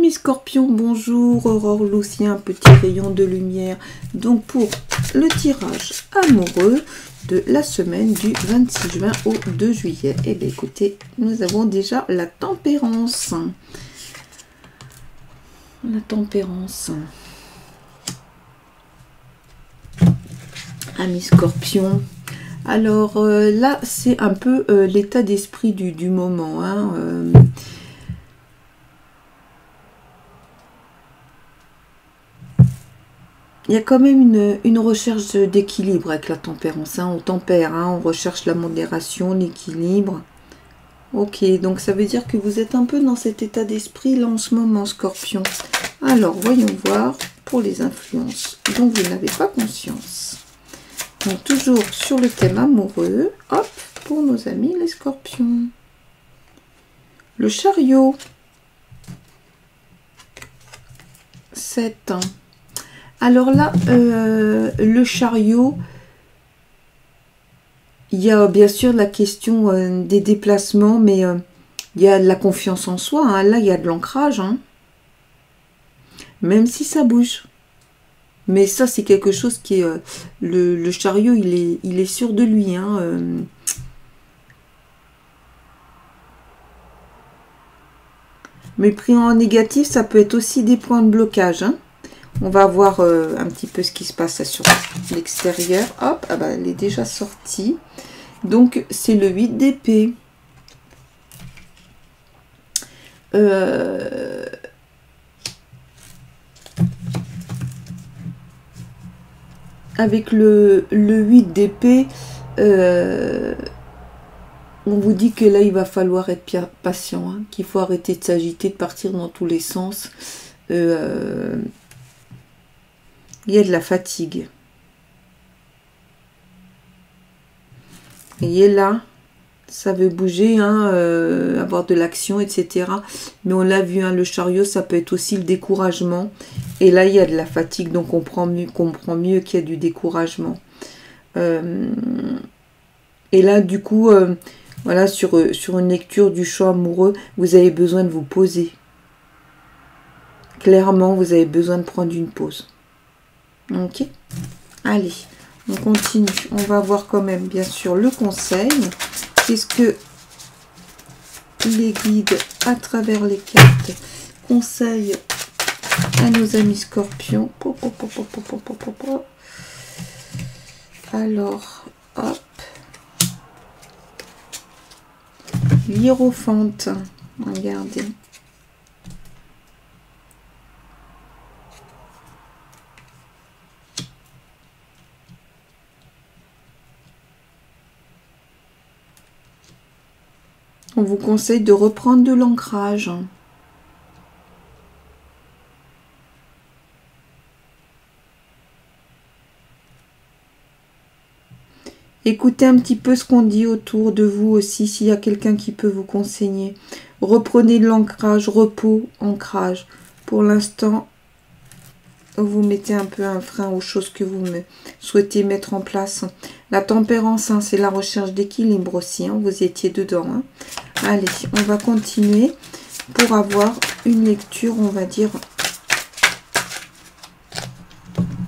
Amis scorpions, bonjour, Aurore Lucien, petit rayon de lumière. Donc pour le tirage amoureux de la semaine du 26 juin au 2 juillet. Eh bien écoutez, nous avons déjà la tempérance. La tempérance. Amis scorpions. Alors là, c'est un peu l'état d'esprit du moment. Hein, il y a quand même une recherche d'équilibre avec la tempérance. Hein. On tempère, hein, on recherche la modération, l'équilibre. Ok, donc ça veut dire que vous êtes un peu dans cet état d'esprit là en ce moment, Scorpion. Alors, voyons voir pour les influences dont vous n'avez pas conscience. Donc, toujours sur le thème amoureux. Hop, pour nos amis les Scorpions. Le chariot. 7 ans. Alors là, le chariot, il y a bien sûr la question des déplacements, mais il y a de la confiance en soi. Hein. Là, il y a de l'ancrage, hein. Même si ça bouge. Mais ça, c'est quelque chose qui est... le chariot, il est sûr de lui. Hein. Mais pris en négatif, ça peut être aussi des points de blocage, hein. On va voir un petit peu ce qui se passe sur l'extérieur. Hop, ah bah, elle est déjà sortie. Donc, c'est le 8 d'épée. Avec le 8 d'épée, on vous dit que là, il va falloir être patient. Hein, qu'il faut arrêter de s'agiter, de partir dans tous les sens. Il y a de la fatigue. Et là, ça veut bouger, hein, avoir de l'action, etc. Mais on l'a vu, hein, le chariot, ça peut être aussi le découragement. Et là, il y a de la fatigue, donc on comprend mieux qu'il y a du découragement. Et là, du coup, voilà, sur une lecture du choix amoureux, vous avez besoin de vous poser. Clairement, vous avez besoin de prendre une pause. Ok, allez, on continue. On va voir quand même, bien sûr, le conseil. Qu'est-ce que les guides, à travers les cartes, conseillent à nos amis scorpions. Alors, hop. L'hiérophante, regardez. On vous conseille de reprendre de l'ancrage. Écoutez un petit peu ce qu'on dit autour de vous aussi, s'il y a quelqu'un qui peut vous conseiller. Reprenez de l'ancrage, repos, ancrage. Pour l'instant, vous mettez un peu un frein aux choses que vous souhaitez mettre en place. La tempérance, hein, c'est la recherche d'équilibre aussi. Hein, vous étiez dedans. Hein. Allez, on va continuer pour avoir une lecture, on va dire,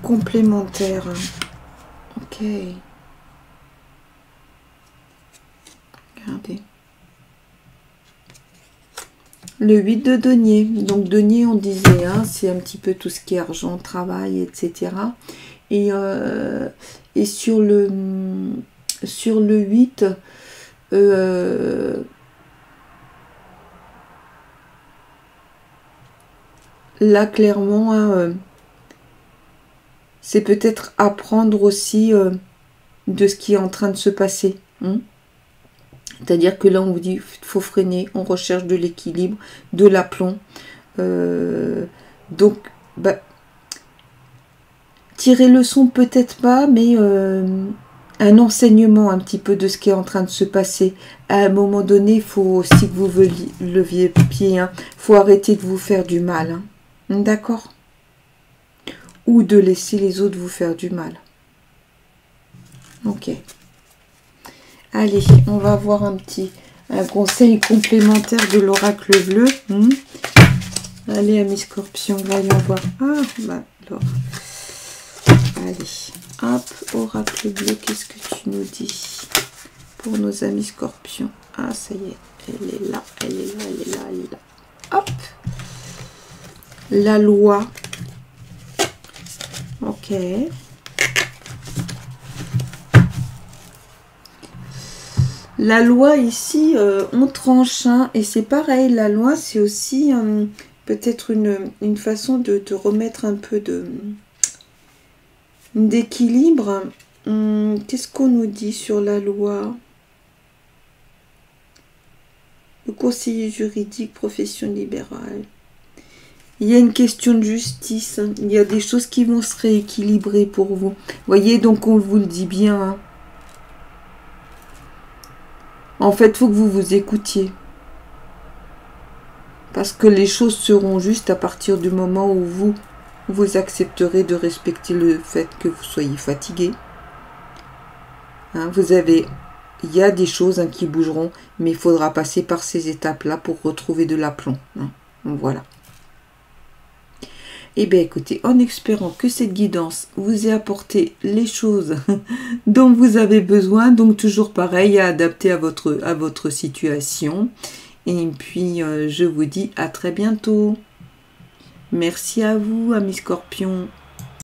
complémentaire. Ok. Regardez. Le 8 de denier. Donc, denier, on disait, hein, c'est un petit peu tout ce qui est argent, travail, etc. Et sur le 8, là, clairement, hein, c'est peut-être apprendre aussi de ce qui est en train de se passer. Hein. C'est-à-dire que là, on vous dit qu'il faut freiner, on recherche de l'équilibre, de l'aplomb. Donc, bah, tirer leçon peut-être pas, mais un enseignement un petit peu de ce qui est en train de se passer. À un moment donné, il faut aussi que vous leviez pied. Hein. Faut arrêter de vous faire du mal. Hein. D'accord? Ou de laisser les autres vous faire du mal. Ok. Allez, on va voir un conseil complémentaire de l'oracle bleu. Allez, amis scorpions, voyons voir. Ah, bah alors. Allez, hop, oracle bleu, qu'est-ce que tu nous dis pour nos amis scorpions? Ah, ça y est, elle est là, elle est là, elle est là, elle est là. Hop, la loi. Ok. La loi ici, on tranche, hein, et c'est pareil, la loi c'est aussi peut-être une façon de te remettre un peu d'équilibre. Qu'est-ce qu'on nous dit sur la loi? Le conseiller juridique, profession libérale. Il y a une question de justice, hein. Il y a des choses qui vont se rééquilibrer pour vous. Voyez, donc on vous le dit bien, hein. En fait, il faut que vous vous écoutiez. Parce que les choses seront justes à partir du moment où vous accepterez de respecter le fait que vous soyez fatigué. Hein, il y a des choses, hein, qui bougeront, mais il faudra passer par ces étapes-là pour retrouver de l'aplomb. Hein. Voilà. Eh bien, écoutez, en espérant que cette guidance vous ait apporté les choses dont vous avez besoin, donc toujours pareil, à adapter à votre situation. Et puis, je vous dis à très bientôt. Merci à vous, amis scorpions.